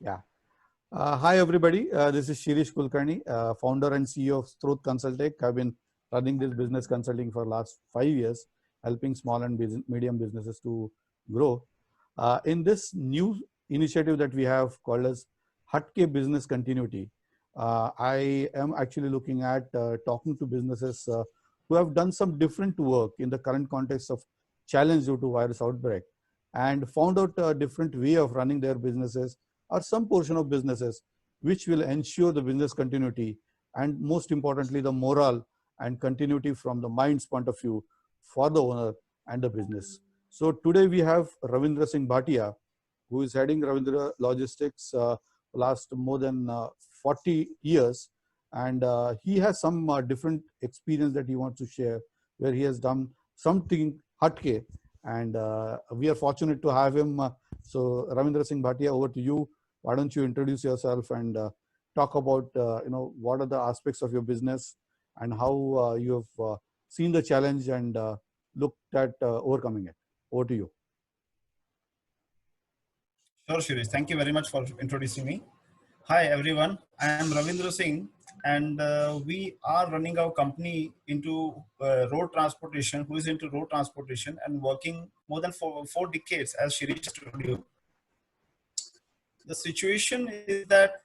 Yeah. Hi, everybody. This is Shirish Kulkarni, founder and CEO of Struth Consultech. I've been running this business consulting for last 5 years, helping small and medium businesses to grow. In this new initiative that we have called as Hatke Business Continuity, I am actually looking at talking to businesses who have done some different work in the current context of challenge due to virus outbreak and found out a different way of running their businesses or some portion of businesses which will ensure the business continuity and most importantly the morale and continuity from the mind's point of view for the owner and the business. So today we have Ravindra Singh Bhatia, who is heading Ravindra Logistics last more than 40 years, and he has some different experience that he wants to share where he has done something hatke, and we are fortunate to have him. So Ravindra Singh Bhatia, over to you. Why don't you introduce yourself and talk about what are the aspects of your business and how you have seen the challenge and looked at overcoming it. Over to you. Sure, Shirish. Thank you very much for introducing me. Hi, everyone. I am Ravindra Singh, and we are running our company into road transportation, who is into road transportation and working more than four decades, as Shirish told you. The situation is that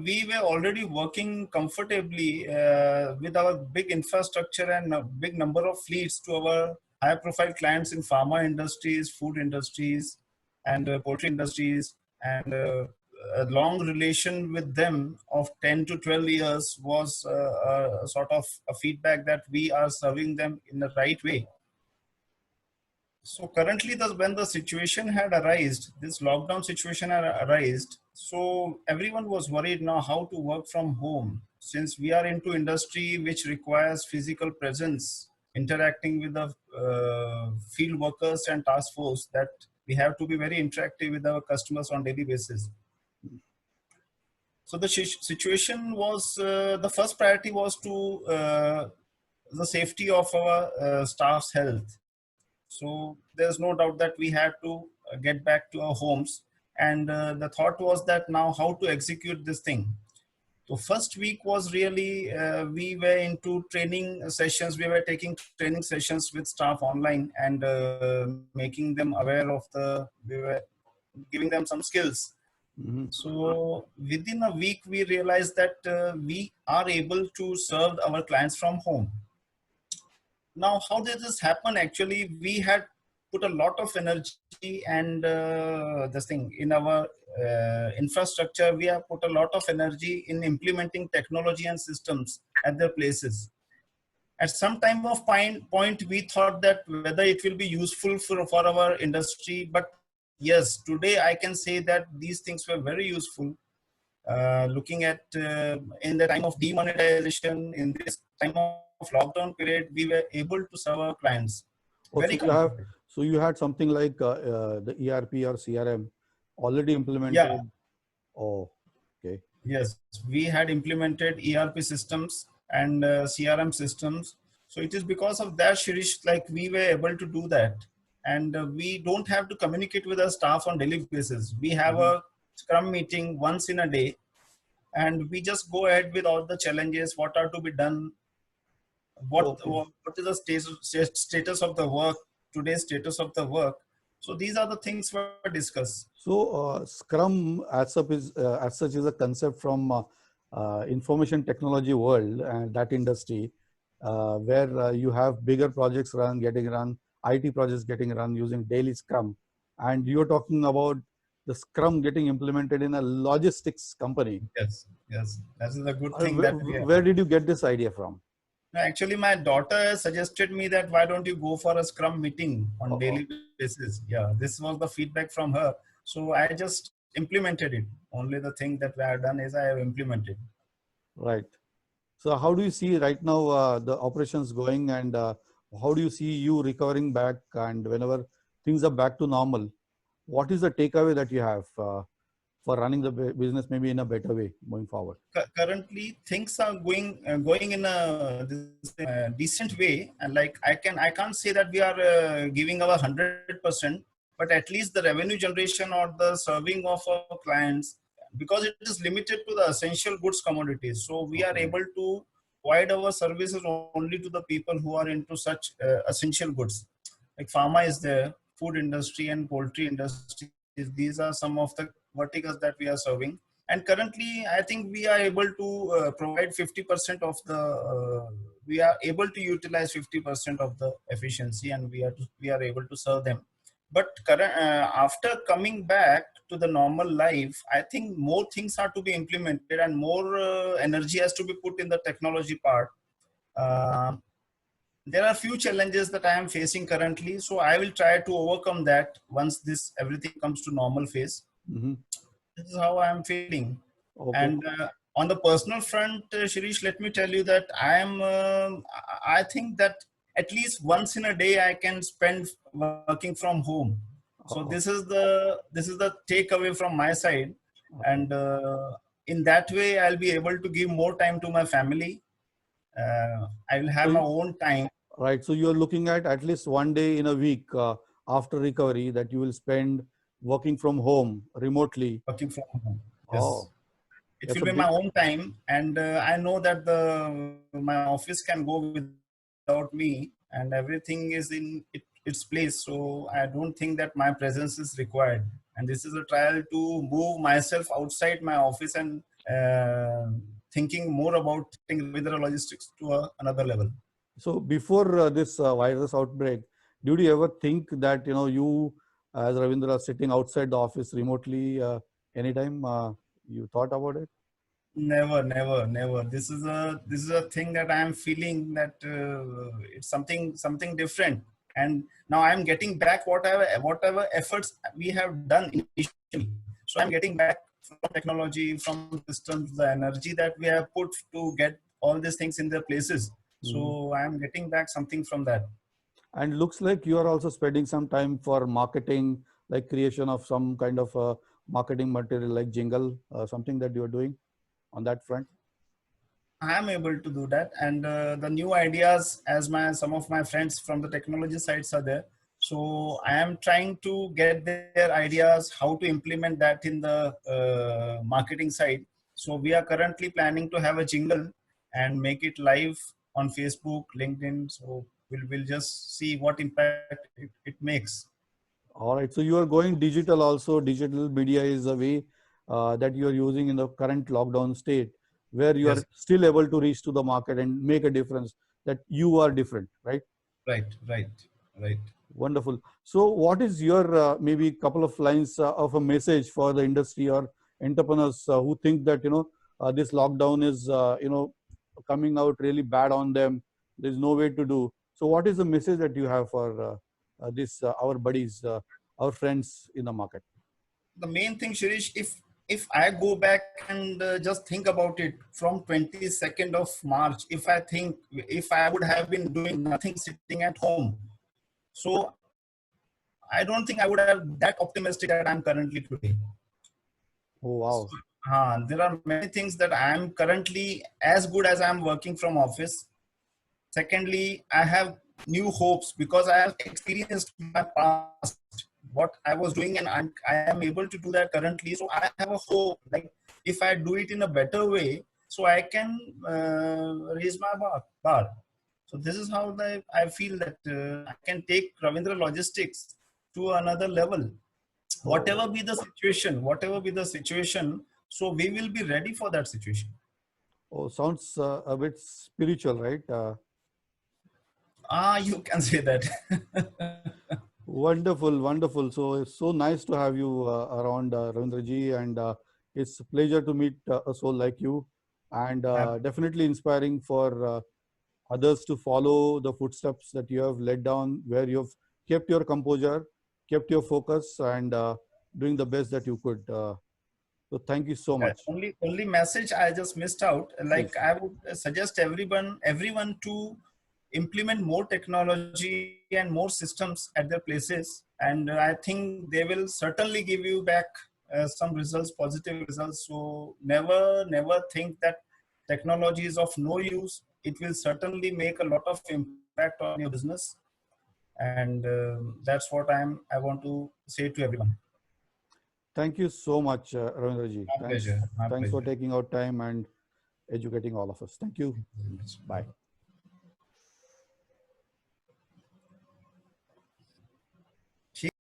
we were already working comfortably with our big infrastructure and a big number of fleets to our high profile clients in pharma industries, food industries, and poultry industries, and a long relation with them of 10 to 12 years was a sort of a feedback that we are serving them in the right way. So currently, when the situation had arisen, this lockdown situation had arisen, so everyone was worried now how to work from home. Since we are into industry which requires physical presence, interacting with the field workers and task force, that we have to be very interactive with our customers on daily basis. So the situation was, the first priority was to the safety of our staff's health. So there's no doubt that we had to get back to our homes. And the thought was that now how to execute this thing. So first week was really, we were into training sessions. We were taking training sessions with staff online and making them aware of we were giving them some skills. So within a week, we realized that we are able to serve our clients from home. Now, how did this happen? Actually, we had put a lot of energy and this thing in our infrastructure. We have put a lot of energy in implementing technology and systems at their places. At some time of point, we thought that whether it will be useful for our industry, but yes, today I can say that these things were very useful. Looking at in the time of demonetization, in this time of lockdown period, we were able to serve our clients very comfortably. So you had something like the ERP or CRM already implemented? Yeah. Oh, okay. Yes, we had implemented ERP systems and CRM systems. So it is because of that, Shirish, like we were able to do that. And we don't have to communicate with our staff on daily basis. We have a Scrum meeting once in a day, and we just go ahead with all the challenges, what are to be done, what is the status of the work, today's status of the work. So these are the things we discuss. So Scrum as such is a concept from information technology world and that industry where you have bigger projects getting run, IT projects getting run using daily Scrum, and you're talking about the Scrum getting implemented in a logistics company. Yes, yes, that is a good thing. Where did you get this idea from? Actually, my daughter suggested me that why don't you go for a Scrum meeting on daily basis. Yeah, this was the feedback from her. So I just implemented it. Only the thing that I have done is I have implemented. Right. So how do you see right now the operations going, and how do you see you recovering back, and whenever things are back to normal, what is the takeaway that you have for running the business maybe in a better way going forward? Currently, things are going in a decent way, and like I can't say that we are giving our 100%, but at least the revenue generation or the serving of our clients because it is limited to the essential goods commodities. So we are Okay. able to provide our services only to the people who are into such essential goods. Like pharma is there, food industry and poultry industry. These are some of the verticals that we are serving. And currently, I think we are able to provide 50% of the. We are able to utilize 50% of the efficiency, and we are able to serve them. But after coming back to the normal life, I think more things are to be implemented and more energy has to be put in the technology part. Uh, there are few challenges that I am facing currently, so I will try to overcome that once this everything comes to normal phase. Mm-hmm. This is how I am feeling. Okay. And on the personal front, Shirish, let me tell you that I think that at least once in a day I can spend working from home. So Oh, this is the takeaway from my side, okay. and in that way I'll be able to give more time to my family. I will have So, my own time right. So you're looking at least one day in a week after recovery that you will spend working from home remotely. working from home. Yes. Oh, It that's will a be my big. own time, and I know that the my office can go without me, and everything is in its place. So I don't think that my presence is required. And this is a trial to move myself outside my office and thinking more about taking Ravindra Logistics to another level. So before this virus outbreak, did you ever think that you, as Ravindra, sitting outside the office remotely anytime? You thought about it? Never, never, never. This is a thing that I am feeling that it's something different. And now I am getting back whatever efforts we have done initially. So I'm getting back from technology, from systems, the energy that we have put to get all these things in their places. Mhm. So I am getting back something from that. And looks like you are also spending some time for marketing, like creation of some kind of marketing material like jingle, something that you are doing on that front. I am able to do that, and the new ideas, as my some of my friends from the technology sites are there. So I am trying to get their ideas how to implement that in the marketing side. So we are currently planning to have a jingle and make it live on Facebook, LinkedIn. So we'll just see what impact it makes. All right. So you are going digital also. Digital media is a way that you are using in the current lockdown state, where you are Yes, still able to reach to the market and make a difference. That you are different, right? right, right, right. Wonderful. So, what is your maybe couple of lines of a message for the industry or entrepreneurs who think that this lockdown is coming out really bad on them? There's no way to do. So, what is the message that you have for this our buddies, our friends in the market? The main thing, Shirish, if I go back and just think about it from 22nd of March, if I would have been doing nothing sitting at home, so I don't think I would have that optimistic that I'm currently today. Oh, So, wow. there are many things that I am currently as good as I'm working from office. Secondly, I have new hopes because I have experienced my past, what I was doing, and I am able to do that currently. So I have a hope, like if I do it in a better way, so I can raise my bar. So this is how I feel that I can take Ravindra Logistics to another level. Oh, Whatever be the situation, so we will be ready for that situation. oh, sounds a bit spiritual, right? You can say that. Wonderful, wonderful. So it's so nice to have you around, Ravindra ji, and it's a pleasure to meet a soul like you, and definitely inspiring for others to follow the footsteps that you have led down, where you've kept your composure, kept your focus, and doing the best that you could. So thank you so much. Only message I just missed out. Like Please. I would suggest everyone to implement more technology and more systems at their places, and I think they will certainly give you back some results, positive results. So never think that technology is of no use. It will certainly make a lot of impact on your business, and that's what I want to say to everyone. Thank you so much, Ravindraji. My pleasure. My Thanks for pleasure. taking out time and educating all of us. Thank you. Bye.